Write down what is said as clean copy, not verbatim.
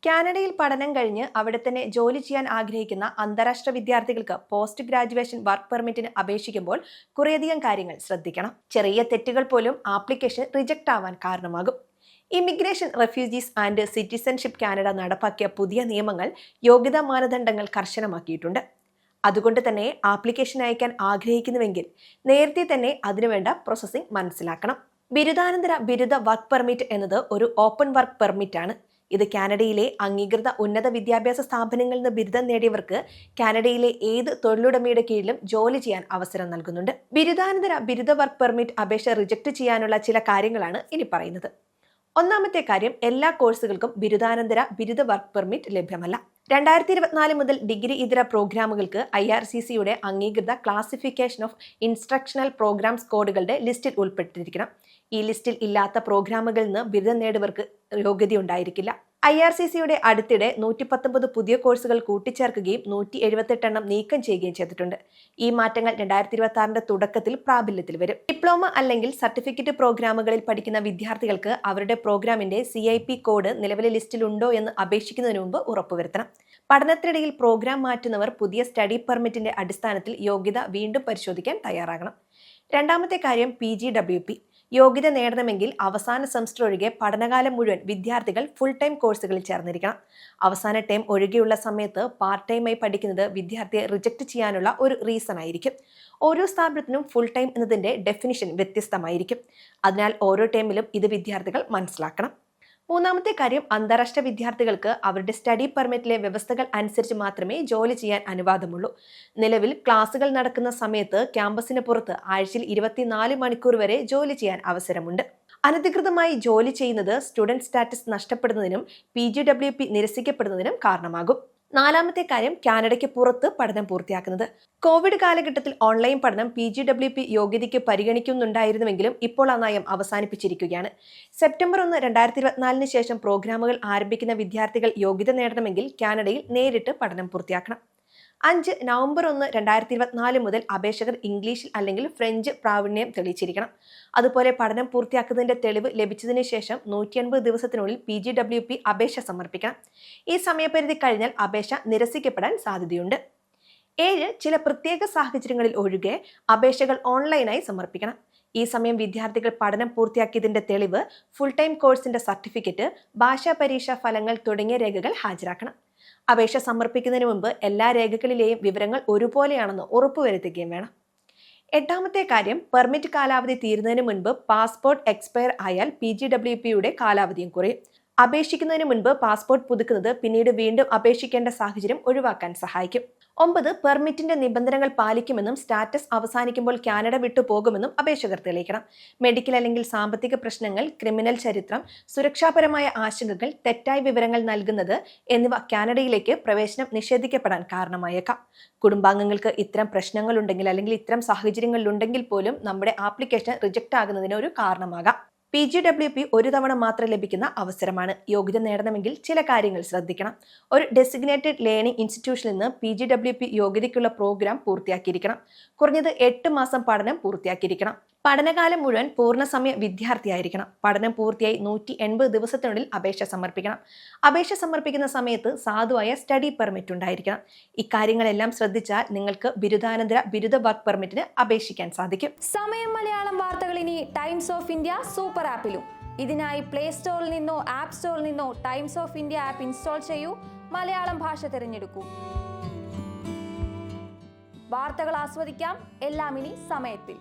കാനഡയിൽ പഠനം കഴിഞ്ഞ് അവിടെ തന്നെ ജോലി ചെയ്യാൻ ആഗ്രഹിക്കുന്ന അന്താരാഷ്ട്ര വിദ്യാർത്ഥികൾക്ക് പോസ്റ്റ് ഗ്രാജുവേഷൻ വർക്ക് പെർമിറ്റിന് അപേക്ഷിക്കുമ്പോൾ കുറേയധികം കാര്യങ്ങൾ ശ്രദ്ധിക്കണം. ചെറിയ തെറ്റുകൾ പോലും ആപ്ലിക്കേഷൻ റിജക്ട് ആവാൻ കാരണമാകും. Immigration, refugees and citizenship Canada നടപ്പാക്കിയ പുതിയ നിയമങ്ങൾ യോഗ്യതാ മാനദണ്ഡങ്ങൾ കർശനമാക്കിയിട്ടുണ്ട്. അതുകൊണ്ട് തന്നെ ആപ്ലിക്കേഷൻ അയക്കാൻ ആഗ്രഹിക്കുന്നുവെങ്കിൽ നേരത്തെ തന്നെ അതിനുവേണ്ട പ്രോസസ്സിംഗ് മനസ്സിലാക്കണം. ബിരുദാനന്തര ബിരുദ വർക്ക് പെർമിറ്റ് എന്നത് ഒരു ഓപ്പൺ വർക്ക് പെർമിറ്റ് ആണ്. ഇത് കാനഡയിലെ അംഗീകൃത ഉന്നത വിദ്യാഭ്യാസ സ്ഥാപനങ്ങളിൽ നിന്ന് ബിരുദം നേടിയവർക്ക് കാനഡയിലെ ഏത് തൊഴിലുടമയുടെ കീഴിലും ജോലി ചെയ്യാൻ അവസരം നൽകുന്നുണ്ട്. ബിരുദാനന്തര ബിരുദ വർക്ക് പെർമിറ്റ് അപേക്ഷ റിജക്ട് ചെയ്യാനുള്ള ചില കാര്യങ്ങളാണ് ഇനി പറയുന്നത്. ഒന്നാമത്തെ കാര്യം, എല്ലാ കോഴ്സുകൾക്കും ബിരുദാനന്തര ബിരുദ വർക്ക് പെർമിറ്റ് ലഭ്യമല്ല. 2024 മുതൽ ഡിഗ്രി ഇതര പ്രോഗ്രാമുകൾക്ക് IRCCയുടെ അംഗീകൃത ക്ലാസിഫിക്കേഷൻ ഓഫ് ഇൻസ്ട്രക്ഷണൽ പ്രോഗ്രാംസ് കോഡുകളുടെ ലിസ്റ്റിൽ ഉൾപ്പെട്ടിരിക്കണം. ഈ ലിസ്റ്റിൽ ഇല്ലാത്ത പ്രോഗ്രാമുകളിൽ നിന്ന് ബിരുദം നേടിയവർക്ക് യോഗ്യതയുണ്ടായിരിക്കില്ല. IRCCയുടെ അടുത്തിടെ 119 പുതിയ കോഴ്സുകൾ കൂട്ടിച്ചേർക്കുകയും 178 എണ്ണം നീക്കം ചെയ്യുകയും ചെയ്തിട്ടുണ്ട്. ഈ മാറ്റങ്ങൾ 2026 തുടക്കത്തിൽ പ്രാബല്യത്തിൽ വരും. ഡിപ്ലോമ അല്ലെങ്കിൽ സർട്ടിഫിക്കറ്റ് പ്രോഗ്രാമുകളിൽ പഠിക്കുന്ന വിദ്യാർത്ഥികൾക്ക് അവരുടെ പ്രോഗ്രാമിന്റെ CIP കോഡ് നിലവിലെ ലിസ്റ്റിലുണ്ടോ എന്ന് അപേക്ഷിക്കുന്നതിന് മുമ്പ് ഉറപ്പുവരുത്തണം. പഠനത്തിനിടയിൽ പ്രോഗ്രാം മാറ്റുന്നവർ പുതിയ സ്റ്റഡി പെർമിറ്റിന്റെ അടിസ്ഥാനത്തിൽ യോഗ്യത വീണ്ടും പരിശോധിക്കാൻ തയ്യാറാകണം. രണ്ടാമത്തെ കാര്യം, PGWP. യോഗ്യത നേടണമെങ്കിൽ അവസാന സെമസ്റ്റർ ഒഴികെ പഠനകാലം മുഴുവൻ വിദ്യാർത്ഥികൾ ഫുൾ ടൈം കോഴ്സുകളിൽ ചേർന്നിരിക്കണം. അവസാന ടൈം ഒഴികെയുള്ള സമയത്ത് പാർട്ട് ടൈമായി പഠിക്കുന്നത് വിദ്യാർത്ഥിയെ റിജക്ട് ചെയ്യാനുള്ള ഒരു റീസൺ ആയിരിക്കും. ഓരോ സ്ഥാപനത്തിനും ഫുൾ ടൈം എന്നതിന്റെ ഡെഫിനിഷൻ വ്യത്യസ്തമായിരിക്കും. അതിനാൽ ഓരോ ടൈമിലും ഇത് വിദ്യാർത്ഥികൾ മനസ്സിലാക്കണം. മൂന്നാമത്തെ കാര്യം, അന്താരാഷ്ട്ര വിദ്യാർത്ഥികൾക്ക് അവരുടെ സ്റ്റഡി പെർമിറ്റിലെ വ്യവസ്ഥകൾ അനുസരിച്ച് മാത്രമേ ജോലി ചെയ്യാൻ അനുവാദമുള്ളൂ. നിലവിൽ ക്ലാസുകൾ നടക്കുന്ന സമയത്ത് ക്യാമ്പസിന് പുറത്ത് ആഴ്ചയിൽ 24 മണിക്കൂർ വരെ ജോലി ചെയ്യാൻ അവസരമുണ്ട്. അനധികൃതമായി ജോലി ചെയ്യുന്നത് സ്റ്റുഡന്റ് സ്റ്റാറ്റസ് നഷ്ടപ്പെടുന്നതിനും PGWP നിരസിക്കപ്പെടുന്നതിനും കാരണമാകും. നാലാമത്തെ കാര്യം, കാനഡയ്ക്ക് പുറത്ത് പഠനം പൂർത്തിയാക്കുന്നത്. കോവിഡ് കാലഘട്ടത്തിൽ ഓൺലൈൻ പഠനം PGWP യോഗ്യതയ്ക്ക് പരിഗണിക്കുന്നുണ്ടായിരുന്നുവെങ്കിലും ഇപ്പോൾ ആ നയം അവസാനിപ്പിച്ചിരിക്കുകയാണ്. സെപ്റ്റംബർ 1, 2024 ശേഷം പ്രോഗ്രാമുകൾ ആരംഭിക്കുന്ന വിദ്യാർത്ഥികൾ യോഗ്യത നേടണമെങ്കിൽ കാനഡയിൽ നേരിട്ട് പഠനം പൂർത്തിയാക്കണം. 5 നവംബർ 1, 2024 മുതൽ അപേക്ഷകർ ഇംഗ്ലീഷിൽ അല്ലെങ്കിൽ ഫ്രഞ്ച് പ്രാവീണ്യം തെളിയിച്ചിരിക്കണം. അതുപോലെ പഠനം പൂർത്തിയാക്കുന്നതിന്റെ തെളിവ് ലഭിച്ചതിന് ശേഷം 180 ദിവസത്തിനുള്ളിൽ PGWP അപേക്ഷ സമർപ്പിക്കണം. ഈ സമയപരിധി കഴിഞ്ഞാൽ അപേക്ഷ നിരസിക്കപ്പെടാൻ സാധ്യതയുണ്ട്. 7 ചില പ്രത്യേക സാഹചര്യങ്ങളിൽ ഒഴികെ അപേക്ഷകൾ ഓൺലൈനായി സമർപ്പിക്കണം. ഈ സമയം വിദ്യാർത്ഥികൾ പഠനം പൂർത്തിയാക്കിയതിന്റെ തെളിവ്, ഫുൾ ടൈം കോഴ്സിന്റെ സർട്ടിഫിക്കറ്റ്, ഭാഷാ പരീക്ഷാ ഫലങ്ങൾ തുടങ്ങിയ രേഖകൾ ഹാജരാക്കണം. അപേക്ഷ സമർപ്പിക്കുന്നതിന് മുമ്പ് എല്ലാ രേഖകളിലെയും വിവരങ്ങൾ ഒരുപോലെയാണെന്ന് ഉറപ്പുവരുത്തുകയും വേണം. 8ാമത്തെ കാര്യം, പെർമിറ്റ് കാലാവധി തീരുന്നതിന് മുൻപ് പാസ്പോർട്ട് എക്സ്പയർ ആയാൽ PGWPയുടെ കാലാവധിയും കുറയും. അപേക്ഷിക്കുന്നതിന് മുൻപ് പാസ്പോർട്ട് പുതുക്കുന്നത് പിന്നീട് വീണ്ടും അപേക്ഷിക്കേണ്ട സാഹചര്യം ഒഴിവാക്കാൻ സഹായിക്കും. 9 പെർമിറ്റിന്റെ നിബന്ധനകൾ പാലിക്കുമെന്നും സ്റ്റാറ്റസ് അവസാനിക്കുമ്പോൾ കാനഡ വിട്ടു പോകുമെന്നും അപേക്ഷകർ തെളിയിക്കണം. മെഡിക്കൽ അല്ലെങ്കിൽ സാമ്പത്തിക പ്രശ്നങ്ങൾ, ക്രിമിനൽ ചരിത്രം, സുരക്ഷാപരമായ ആശങ്കകൾ, തെറ്റായ വിവരങ്ങൾ നൽകുന്നത് എന്നിവ കാനഡയിലേക്ക് പ്രവേശനം നിഷേധിക്കപ്പെടാൻ കാരണമായേക്കാം. കുടുംബാംഗങ്ങൾക്ക് ഇത്തരം പ്രശ്നങ്ങളുണ്ടെങ്കിൽ അല്ലെങ്കിൽ ഇത്തരം സാഹചര്യങ്ങളിലുണ്ടെങ്കിൽ പോലും നമ്മുടെ ആപ്ലിക്കേഷൻ റിജക്ട് ആകുന്നതിന് ഒരു കാരണമാകാം. PGWP ഒരു തവണ മാത്രം ലഭിക്കുന്ന അവസരമാണ്. യോഗ്യത നേടണമെങ്കിൽ ചില കാര്യങ്ങൾ ശ്രദ്ധിക്കണം. ഒരു ഡെസിഗ്നേറ്റഡ് ലേണിംഗ് ഇൻസ്റ്റിറ്റ്യൂഷനിൽ നിന്ന് PGWP യോഗ്യതയ്ക്കുള്ള പ്രോഗ്രാം പൂർത്തിയാക്കിയിരിക്കണം. കുറഞ്ഞത് 8 മാസം പഠനം പൂർത്തിയാക്കിയിരിക്കണം. പഠനകാലം മുഴുവൻ പൂർണ്ണസമയ വിദ്യാർത്ഥിയായിരിക്കണം. പഠനം പൂർത്തിയായി 180 ദിവസത്തിനുള്ളിൽ അപേക്ഷ സമർപ്പിക്കണം. അപേക്ഷ സമർപ്പിക്കുന്ന സമയത്ത് സാധുവായ സ്റ്റഡി പെർമിറ്റ് ഉണ്ടായിരിക്കണം. ഇക്കാര്യങ്ങളെല്ലാം ശ്രദ്ധിച്ചാൽ നിങ്ങൾക്ക് ബിരുദാനന്തര ബിരുദ വർക്ക് പെർമിറ്റിന് അപേക്ഷിക്കാൻ സാധിക്കും. സമയം മലയാളം വാർത്തകൾ ഇനി ടൈംസ് ഓഫ് ഇന്ത്യ സൂപ്പർ ആപ്പിലും. ഇതിനായി പ്ലേ സ്റ്റോറിൽ നിന്നോ ആപ്പ് സ്റ്റോറിൽ നിന്നോ times of India app install ചെയ്യൂ. മലയാളം ഭാഷ തിരഞ്ഞെടുക്കൂ. വാർത്തകൾ ആസ്വദിക്കാം. എല്ലാം ഇനി സമയത്തിൽ.